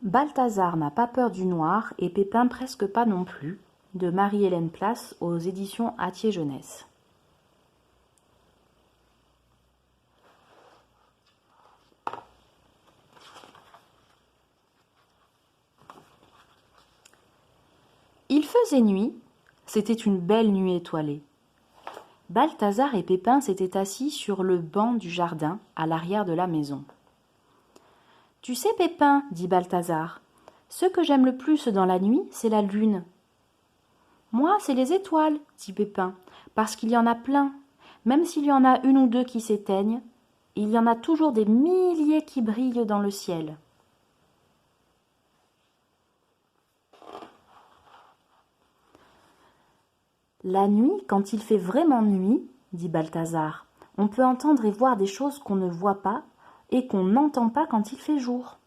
Balthazar n'a pas peur du noir et Pépin presque pas non plus, de Marie-Hélène Place aux éditions Hatier Jeunesse. Il faisait nuit, c'était une belle nuit étoilée. Balthazar et Pépin s'étaient assis sur le banc du jardin à l'arrière de la maison. « Tu sais, Pépin, dit Balthazar, ce que j'aime le plus dans la nuit, c'est la lune. »« Moi, c'est les étoiles, dit Pépin, parce qu'il y en a plein. Même s'il y en a une ou deux qui s'éteignent, il y en a toujours des milliers qui brillent dans le ciel. » La nuit, quand il fait vraiment nuit, dit Balthazar, on peut entendre et voir des choses qu'on ne voit pas et qu'on n'entend pas quand il fait jour.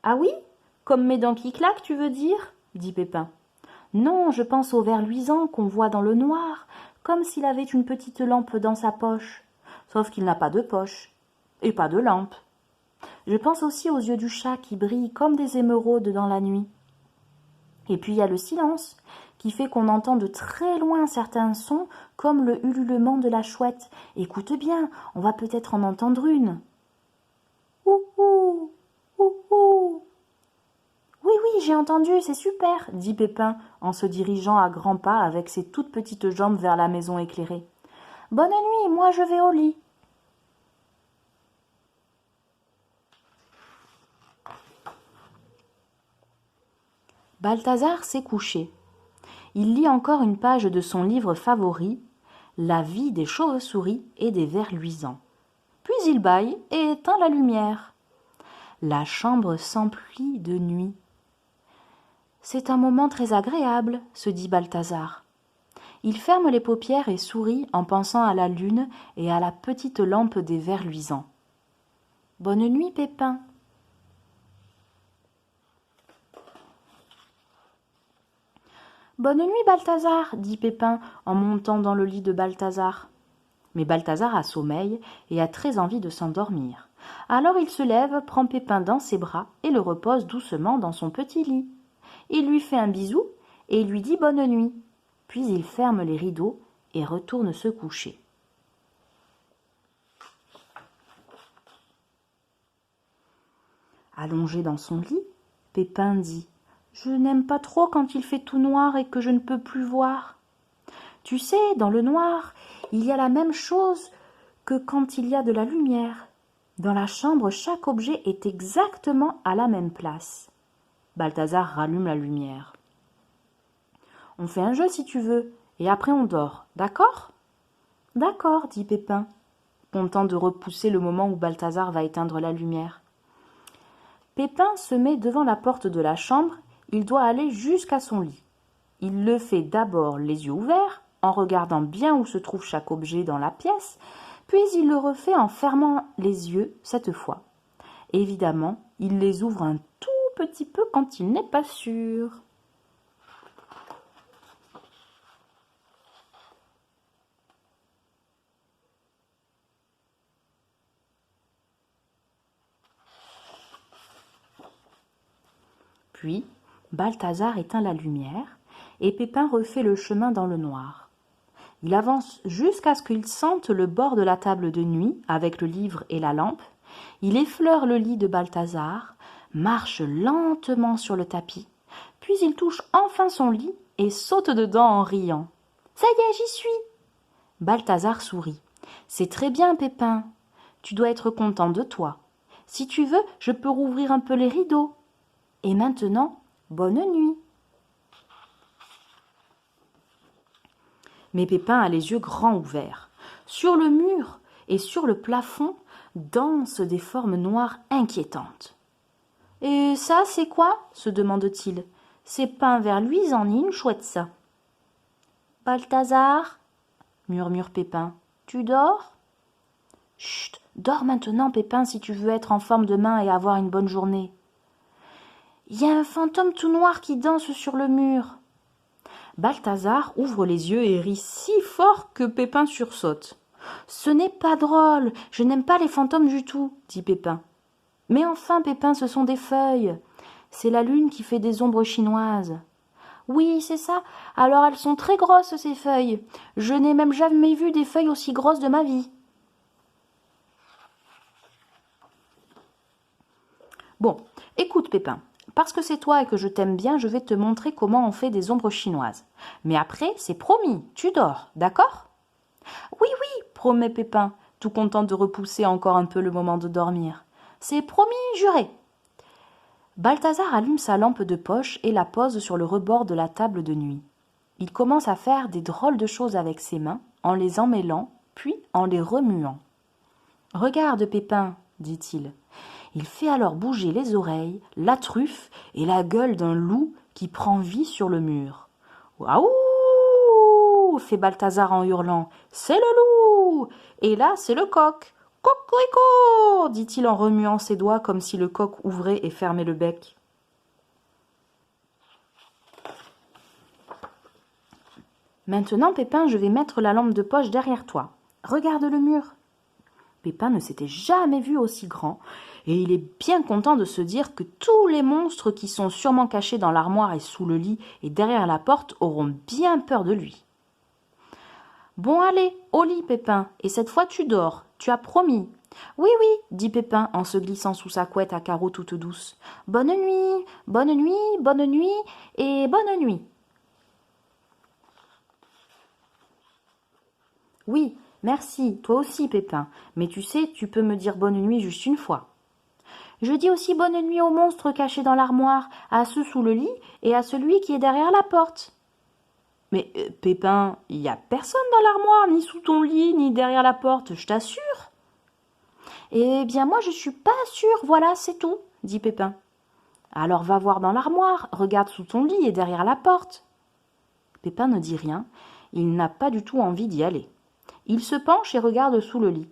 Ah oui, comme mes dents qui claquent, tu veux dire, dit Pépin. Non, je pense au ver luisant qu'on voit dans le noir, comme s'il avait une petite lampe dans sa poche, sauf qu'il n'a pas de poche et pas de lampe. Je pense aussi aux yeux du chat qui brillent comme des émeraudes dans la nuit. Et puis il y a le silence, qui fait qu'on entend de très loin certains sons, comme le ululement de la chouette. Écoute bien, on va peut-être en entendre une. Ouhou, ouhou. Oui, oui, j'ai entendu, c'est super, dit Pépin, en se dirigeant à grands pas avec ses toutes petites jambes vers la maison éclairée. Bonne nuit, moi je vais au lit. Balthazar s'est couché. Il lit encore une page de son livre favori, La vie des chauves-souris et des vers luisants. Puis il bâille et éteint la lumière. La chambre s'emplit de nuit. C'est un moment très agréable, se dit Balthazar. Il ferme les paupières et sourit en pensant à la lune et à la petite lampe des vers luisants. Bonne nuit, Pépin. Bonne nuit, Balthazar, dit Pépin en montant dans le lit de Balthazar. Mais Balthazar a sommeil et a très envie de s'endormir. Alors il se lève, prend Pépin dans ses bras et le repose doucement dans son petit lit. Il lui fait un bisou et lui dit bonne nuit. Puis il ferme les rideaux et retourne se coucher. Allongé dans son lit, Pépin dit « Je n'aime pas trop quand il fait tout noir et que je ne peux plus voir. Tu sais, dans le noir, il y a la même chose que quand il y a de la lumière. Dans la chambre, chaque objet est exactement à la même place. » Balthazar rallume la lumière. « On fait un jeu si tu veux, et après on dort, d'accord ?»« D'accord, dit Pépin, content de repousser le moment où Balthazar va éteindre la lumière. Pépin se met devant la porte de la chambre, il doit aller jusqu'à son lit. Il le fait d'abord les yeux ouverts, en regardant bien où se trouve chaque objet dans la pièce, puis il le refait en fermant les yeux cette fois. Évidemment, il les ouvre un tout petit peu quand il n'est pas sûr. Puis, Balthazar éteint la lumière et Pépin refait le chemin dans le noir. Il avance jusqu'à ce qu'il sente le bord de la table de nuit avec le livre et la lampe. Il effleure le lit de Balthazar, marche lentement sur le tapis, puis il touche enfin son lit et saute dedans en riant. « Ça y est, j'y suis !» Balthazar sourit. « C'est très bien, Pépin. Tu dois être content de toi. Si tu veux, je peux rouvrir un peu les rideaux. Et maintenant, bonne nuit. » Mais Pépin a les yeux grands ouverts. Sur le mur et sur le plafond dansent des formes noires inquiétantes. « Et ça, c'est quoi ?» se demande-t-il. « C'est pas un ver luisant ni une chouette, ça. »« Balthazar » murmure Pépin. « Tu dors ?»« Chut, dors maintenant, Pépin, si tu veux être en forme demain et avoir une bonne journée. »« Il y a un fantôme tout noir qui danse sur le mur. » Balthazar ouvre les yeux et rit si fort que Pépin sursaute. « Ce n'est pas drôle, je n'aime pas les fantômes du tout, dit Pépin. »« Mais enfin, Pépin, ce sont des feuilles. C'est la lune qui fait des ombres chinoises. Oui, c'est ça. Alors elles sont très grosses, ces feuilles. Je n'ai même jamais vu des feuilles aussi grosses de ma vie. Bon, écoute, Pépin. Parce que c'est toi et que je t'aime bien, je vais te montrer comment on fait des ombres chinoises. Mais après, c'est promis, tu dors, d'accord? Oui, oui, promet Pépin, tout content de repousser encore un peu le moment de dormir. C'est promis, juré. Balthazar allume sa lampe de poche et la pose sur le rebord de la table de nuit. Il commence à faire des drôles de choses avec ses mains, en les emmêlant, puis en les remuant. « Regarde, Pépin, dit-il. Il fait alors bouger les oreilles, la truffe et la gueule d'un loup qui prend vie sur le mur. « Waouh !» fait Balthazar en hurlant. « C'est le loup ! Et là, c'est le coq. Cocorico !» dit-il en remuant ses doigts comme si le coq ouvrait et fermait le bec. Maintenant, Pépin, je vais mettre la lampe de poche derrière toi. Regarde le mur. Pépin ne s'était jamais vu aussi grand, et il est bien content de se dire que tous les monstres qui sont sûrement cachés dans l'armoire et sous le lit et derrière la porte auront bien peur de lui. Bon, allez, au lit, Pépin, et cette fois tu dors, tu as promis. Oui, oui, dit Pépin en se glissant sous sa couette à carreaux toute douce. Bonne nuit, bonne nuit, bonne nuit et bonne nuit. Oui, merci, toi aussi, Pépin, mais tu sais, tu peux me dire bonne nuit juste une fois. Je dis aussi bonne nuit aux monstres cachés dans l'armoire, à ceux sous le lit et à celui qui est derrière la porte. Mais Pépin, il n'y a personne dans l'armoire, ni sous ton lit, ni derrière la porte, je t'assure. Eh bien, moi, je suis pas sûre, voilà, c'est tout, dit Pépin. Alors va voir dans l'armoire, regarde sous ton lit et derrière la porte. Pépin ne dit rien, il n'a pas du tout envie d'y aller. Il se penche et regarde sous le lit.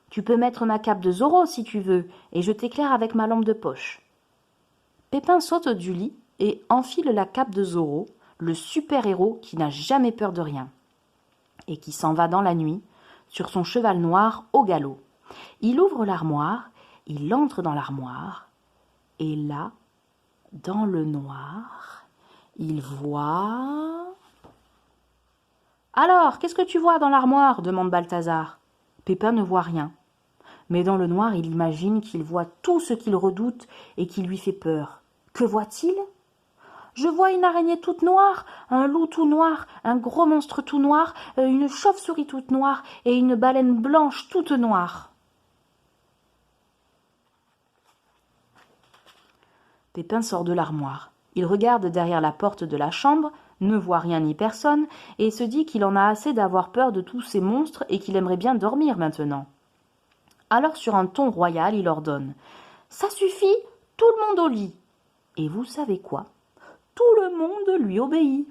Tu peux mettre ma cape de Zorro si tu veux, et je t'éclaire avec ma lampe de poche. Pépin saute du lit et enfile la cape de Zorro, le super-héros qui n'a jamais peur de rien, et qui s'en va dans la nuit, sur son cheval noir au galop. Il ouvre l'armoire, il entre dans l'armoire, et là, dans le noir, il voit... « Alors, qu'est-ce que tu vois dans l'armoire » demande Balthazar. Pépin ne voit rien. Mais dans le noir, il imagine qu'il voit tout ce qu'il redoute et qui lui fait peur. Que voit-il ? Je vois une araignée toute noire, un loup tout noir, un gros monstre tout noir, une chauve-souris toute noire et une baleine blanche toute noire. Pépin sort de l'armoire. Il regarde derrière la porte de la chambre, ne voit rien ni personne, et se dit qu'il en a assez d'avoir peur de tous ces monstres et qu'il aimerait bien dormir maintenant. Alors sur un ton royal, il ordonne « Ça suffit, tout le monde au lit !» Et vous savez quoi ? Tout le monde lui obéit.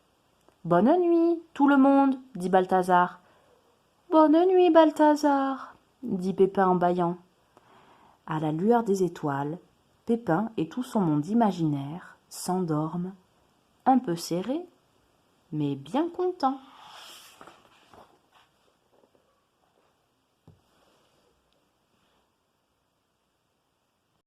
« Bonne nuit, tout le monde !» dit Balthazar. « Bonne nuit, Balthazar !» dit Pépin en bâillant. À la lueur des étoiles, Pépin et tout son monde imaginaire s'endorment, un peu serrés, mais bien contents.